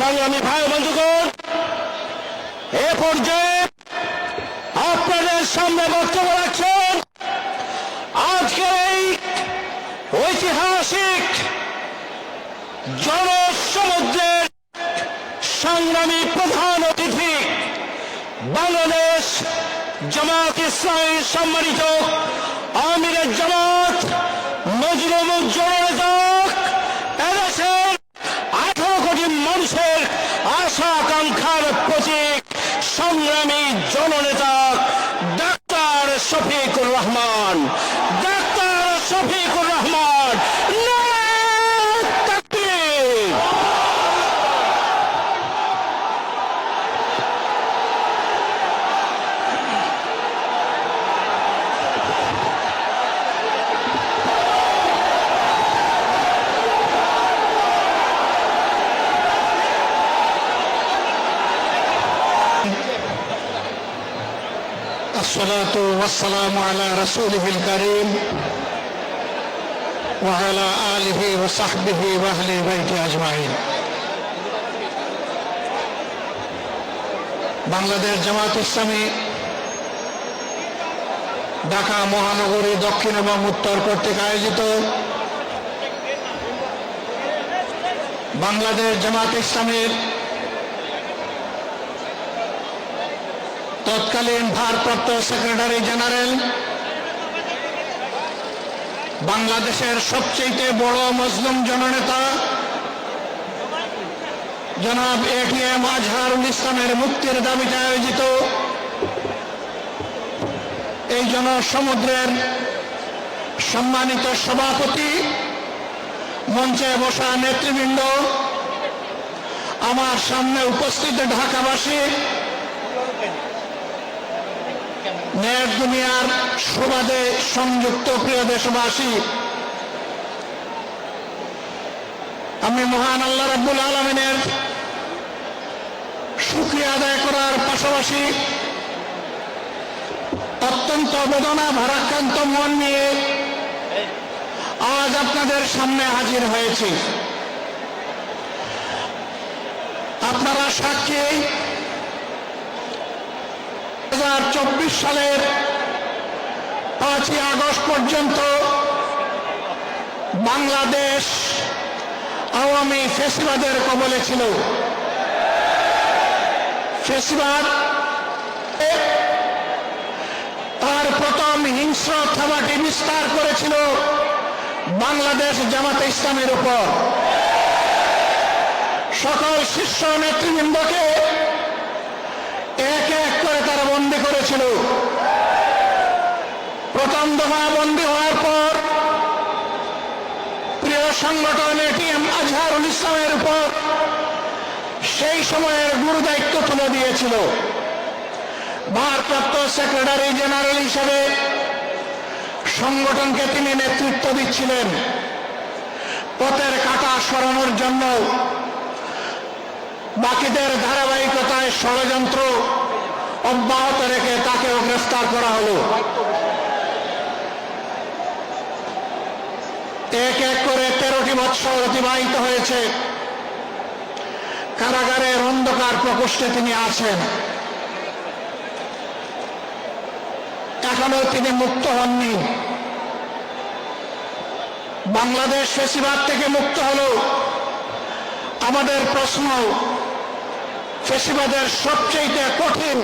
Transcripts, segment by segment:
সংগ্রামী ভাই বন্ধুগণ, এ পর্যায়ে আপনাদের সামনে বক্তব্য রাখছেন আজকের এই ঐতিহাসিক জনসমুদ্রের সংগ্রামী প্রধান অতিথি, বাংলাদেশ জামাত ইসলামীর সম্মানিত আমিরের জামাত নজরুল জননেতা, এদেশের 18 কোটি মানুষের আশা আকাঙ্ক্ষার প্রতীক সংগ্রামী জননেতা ডাক্তার শফিকুর রহমান। ডাক্তার শফিকুর রহমান, নারায়ে তাকবীর। الصلاة والسلام على رسوله الكريم وعلى آله وصحبه وأهل بيته أجمعين। বাংলাদেশ জামাত ইসলামী ঢাকা মহানগরী দক্ষিণ এবং উত্তর কর্তৃক আয়োজিত বাংলাদেশ জামাত ইসলামীর তৎকালীন ভারপ্রাপ্ত সেক্রেটারি জেনারেল, বাংলাদেশের সবচেয়ে বড় মজলুম জননেতা জনাব এটিএম আজহারুল ইসলামের মুক্তির দাবিতে আয়োজিত এই জনসমুদ্রের সম্মানিত সভাপতি, মঞ্চে বসা নেতৃবৃন্দ, আমার সামনে উপস্থিত ঢাকাবাসী, নেট দুনিয়ার সুবাদে সংযুক্ত প্রিয় দেশবাসী, আমি মহান আল্লাহ রাব্বুল আলামিনের শুকরিয়া আদায় করার পাশাপাশি অত্যন্ত বেদনা ভারাক্রান্ত মন নিয়ে আজ আপনাদের সামনে হাজির হয়েছি। আপনারা সাক্ষী, 2024 সালের 5ই আগস্ট পর্যন্ত বাংলাদেশ আওয়ামী ফ্যাসিবাদের কবলে ছিল। ফ্যাসিবাদ তার প্রথম হিংস্র থাবাটি বিস্তার করেছিল বাংলাদেশ জামাতে ইসলামের উপর। সকল শীর্ষ নেতৃবৃন্দকে এক এক করে তারা বন্দী করেছিল। প্রথম দফা বন্দী হওয়ার পর প্রিয় সংগঠন এটিএম আজহারুল ইসলামের উপর সেই সময়ের গুরু দায়িত্ব তুলে দিয়েছিল। ভারপ্রাপ্ত সেক্রেটারি জেনারেল হিসেবে সংগঠনকে তিনি নেতৃত্ব দিচ্ছিলেন। পথের কাঁটা সরানোর জন্য বাকিদের ধারাবাহিকতায় ষড়যন্ত্র অব্যাহত রেখে তাকেও গ্রেফতার করা হলো। এক এক করে 13টি বৎসর অতিবাহিত হয়েছে। কারাগারের অন্ধকার প্রকোষ্ঠে তিনি আছেন। এখনো তিনি মুক্ত হননি। বাংলাদেশ ফ্যাসিবাদ থেকে মুক্ত হলো। আমাদের প্রশ্ন, ফ্যাসিবাদের সবচেয়ে কঠিন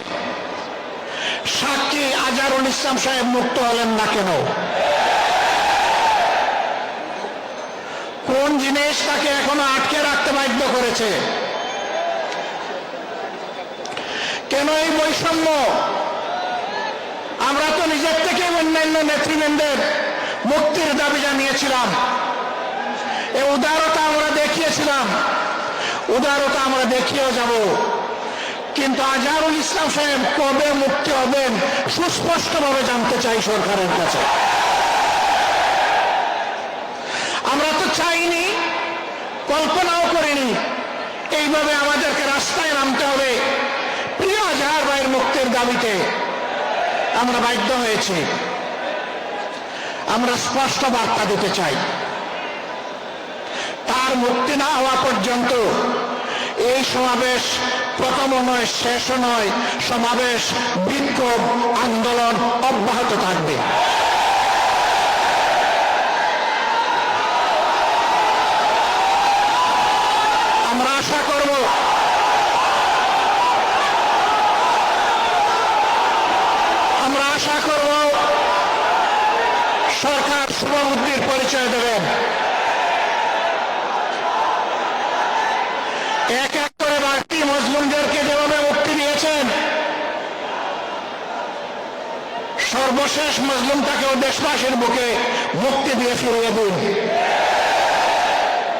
সাক্ষী আজহারুল ইসলাম সাহেব মুক্ত হলেন না কেন? কোন জিনিস তাকে এখনো আটকে রাখতে বাধ্য করেছে? কেন এই বৈষম্য? আমরা তো নিজের থেকে অন্যান্য নেতৃবৃন্দের মুক্তির দাবি জানিয়েছিলাম, এই উদারতা আমরা দেখিয়েছিলাম, উদারতা আমরা দেখিয়েও যাব। কিন্তু আজহারুল ইসলাম সাহেব কবে মুক্তি হবেন সুস্পষ্টভাবে জানতে চাই সরকারের কাছে। আমরা তো চাইনি, কল্পনাও করিনি এইভাবে আমাদেরকে রাস্তায় নামতে হবে প্রিয় আজহার ভাইয়ের মুক্তির দাবিতে। আমরা বাধ্য হয়েছি। আমরা স্পষ্ট বার্তা দিতে চাই, তার মুক্তি না হওয়া পর্যন্ত এই সমাবেশ প্রথমও নয়, শেষও নয়। সমাবেশ, বিক্ষোভ, আন্দোলন অব্যাহত থাকবে। আমরা আশা করব সরকার শুভবুদ্ধির পরিচয় দেবেন। এক এক করে বাড়তি মজলুমদেরকে যেভাবে মুক্তি দিয়েছেন, সর্বশেষ মজলুমটাকেও দেশবাসীর বুকে মুক্তি দিয়ে ফিরিয়ে দিন।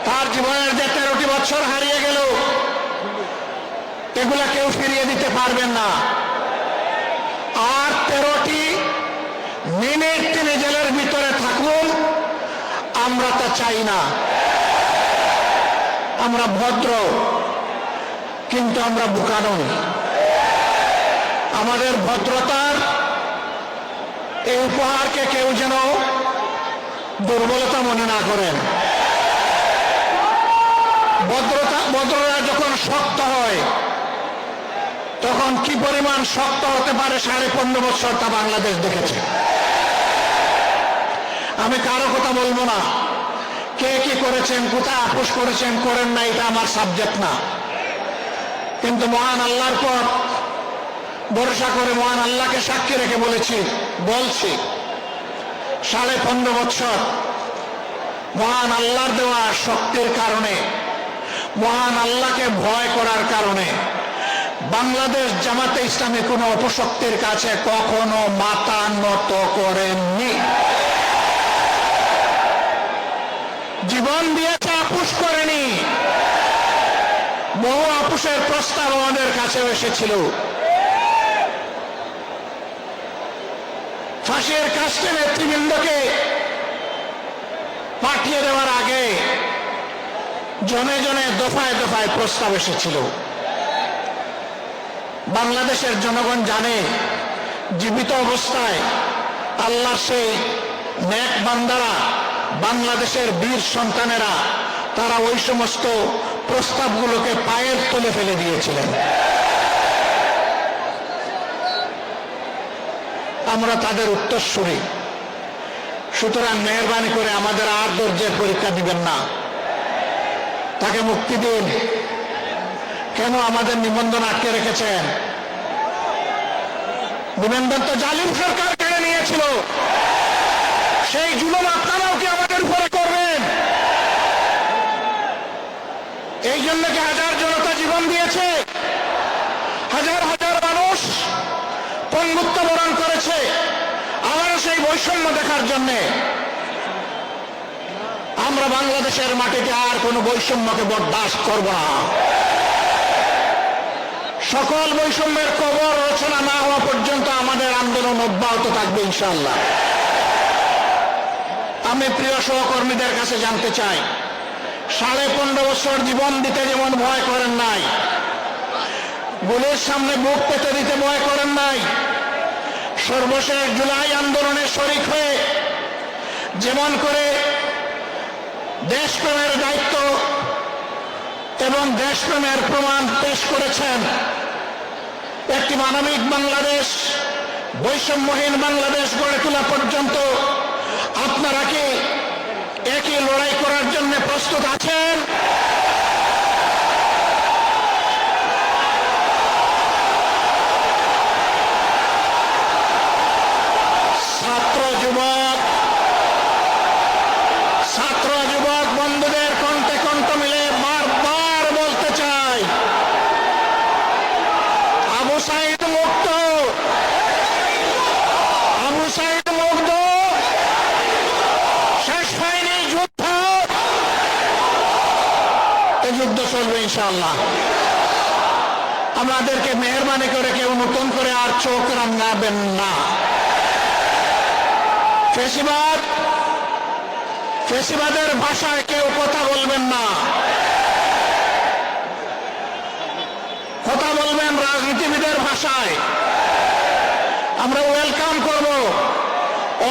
তার জীবনের যে 13টি বছর হারিয়ে গেল, এগুলা কেউ ফিরিয়ে দিতে পারবেন না। আর 13টি মিনিট তিনি জেলের ভিতরে থাকুন, আমরা তা চাই না। আমরা ভদ্র, কিন্তু আমরা বোকা নই। আমাদের ভদ্রতার এই উপহারকে কেউ যেন দুর্বলতা মনে না করেন। ভদ্রতা যখন শক্ত হয়, তখন কি পরিমাণ শক্ত হতে পারে 15.5 বছর তা বাংলাদেশ দেখেছে। আমি কারো কথা বলবো না, কে কি করেছেন, কোথায় আপোষ করেছেন করেন না, এটা আমার সাবজেক্ট না। কিন্তু মহান আল্লাহর পর ভরসা করে মহান আল্লাহকে সাক্ষী রেখে বলছি 15.5 বছর মহান আল্লাহর দেওয়া শক্তির কারণে, মহান আল্লাহকে ভয় করার কারণে বাংলাদেশ জামাতে ইসলামী কোনো অপশক্তির কাছে কখনো মাথা নত করেননি। জীবন দিয়েছে, আপোষ করেনি। বহু আপোষের প্রস্তাব আমাদের কাছেও এসেছিল। ফাঁসির কাস্টে নেতৃবৃন্দকে পাঠিয়ে দেওয়ার আগে জনে জনে দফায় দফায় প্রস্তাব এসেছিল। বাংলাদেশের জনগণ জানে, জীবিত অবস্থায় আল্লাহর সেই নেক বান্দারা, বাংলাদেশের বীর সন্তানেরা, তারা ওই সমস্ত প্রস্তাবগুলোকে পায়ের তলে ফেলে দিয়েছিলেন। আমরা তাদের উত্তরসূরি। সুতরাং মেহরবানি করে আমাদের আর ধৈর্যের পরীক্ষা দিবেন না, তাকে মুক্তি দিন। কেন আমাদের নিবন্ধন আটকে রেখেছেন? নিবন্ধন তো জালিম সরকার কেড়ে নিয়েছিল। সেই জুলুম আপনারাও কি আমাদের উপরে করবেন? এই জন্য কি হাজার জনতা জীবন দিয়েছে, হাজার হাজার মানুষ পঙ্গুত্ব বরণ করেছে, আমারও সেই বৈষম্য দেখার জন্যে। আমরা বাংলাদেশের মাটিতে আর কোনো বৈষম্যকে বরদাস্ত করব না। সকল বৈষম্যের কবর রচনা না হওয়া পর্যন্ত আমাদের আন্দোলন অব্যাহত থাকবে ইনশাআল্লাহ। আমি প্রিয় সহকর্মীদের কাছে জানতে চাই, 15.5 বছর জীবন দিতে যেমন ভয় করেন নাই, গুলির সামনে বুক পেতে দিতে ভয় করেন নাই, সর্বশেষ জুলাই আন্দোলনে শরিক হয়ে যেমন করে দেশপ্রেমের দায়িত্ব এবং দেশপ্রেমের প্রমাণ পেশ করেছেন, একটি মানবিক বাংলাদেশ, বৈষম্যহীন বাংলাদেশ গড়ে তোলা পর্যন্ত আপনারা কি একই লড়াই করার জন্য প্রস্তুত আছেন? ছাত্র যুবক বন্ধুদের কণ্ঠে কণ্ঠ মিলে বারবার বলতে চাই, আবু সাঈদ মুক্ত, আবু সাঈদ মুক্ত। শেষ হয়নি যুদ্ধ, এই যুদ্ধ চলবে ইনশাআল্লাহ। আমাদেরকে মেহরবানি করে কেউ নতুন করে আর চোখ রাঙাবেন না। ফেসিবাদের ভাষায় কেউ কথা বলবেন না, কথা বলবেন রাজনীতিবিদের ভাষায়। আমরা ওয়েলকাম করব,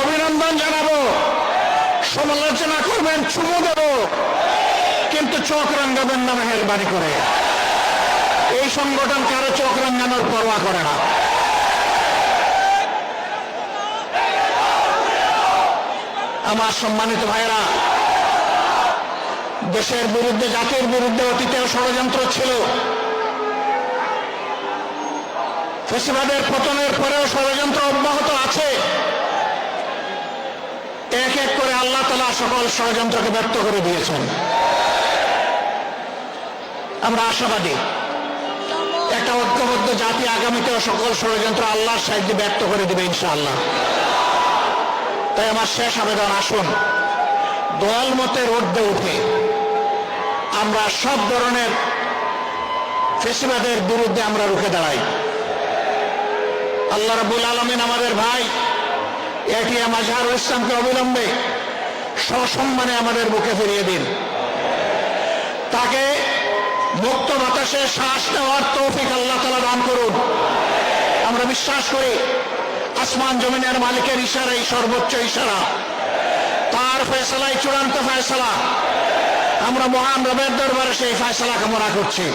অভিনন্দন জানাবো, সমালোচনা করবেন, চুমু দেব, কিন্তু চোখ রাঙাবেন না মেহরবানি করে। এই সংগঠন কারো চোখ রাঙানোর পরোয়া করে না। আমার সম্মানিত ভাইরা, দেশের বিরুদ্ধে, জাতির বিরুদ্ধে অতীতেও ষড়যন্ত্র ছিল, ফ্যাসিবাদের পতনের পরেও ষড়যন্ত্র অব্যাহত আছে। এক এক করে আল্লাহ তাআলা সকল ষড়যন্ত্রকে ব্যর্থ করে দিয়েছেন। আমরা আশাবাদী একটা ঐক্যবদ্ধ জাতি আগামীতেও সকল ষড়যন্ত্র আল্লাহর সাহায্যে ব্যর্থ করে দিবে ইনশাআল্লাহ। তাই আমার শেষ আবেদন, আসুন দল মতের ঊর্ধ্বে উঠে আমরা সব ধরনের ফ্যাসিবাদের বিরুদ্ধে আমরা রুখে দাঁড়াই। আল্লাহ রাব্বুল আলামিন আমাদের ভাই এটিএম আজহারুল ইসলামকে অবিলম্বে সসম্মানে আমাদের বুকে ফিরিয়ে দিন। তাকে মুক্ত বাতাসে শ্বাস নেওয়ার তৌফিক আল্লাহ তাআলা দান করুন। আমরা বিশ্বাস করি আসমান জমিনের মালিকের ইশারা এই সর্বোচ্চ ইশারা, তার ফয়সালাই চূড়ান্ত ফয়সালা। আমরা মহান রবের দরবারে সেই ফয়সালা কামনা করছি।